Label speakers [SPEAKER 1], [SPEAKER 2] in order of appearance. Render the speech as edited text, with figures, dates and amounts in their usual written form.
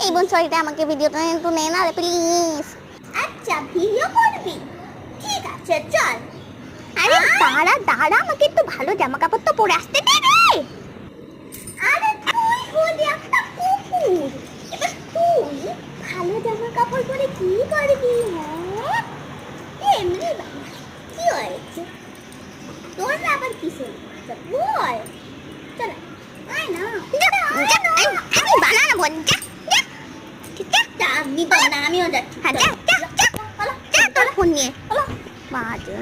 [SPEAKER 1] এই বোন সরিতে আমাকে ভিডিওটা একটু নে না প্লিজ।
[SPEAKER 2] আচ্ছা ভিডিও করবি, ঠিক আছে চল।
[SPEAKER 1] আরে দাঁড়া দাঁড়া, আমাকে একটু ভালো জামা কাপড় তো পরে আসতে দে রে।
[SPEAKER 2] আরে তুই হলি একটা কুকুর, এবার তুই ভালো জামা কাপড় পরে কি করবি? হ্যাঁ এমনি বাবা, কি হয়েছে তোর আবার কিসের বল? চল আয় না,
[SPEAKER 1] আমি বানানো বোন,
[SPEAKER 2] আমি তো না, আমিও যাচ্ছি।
[SPEAKER 1] হ্যাঁ যা যা যা, তোর ফোন নিয়ে বাজে।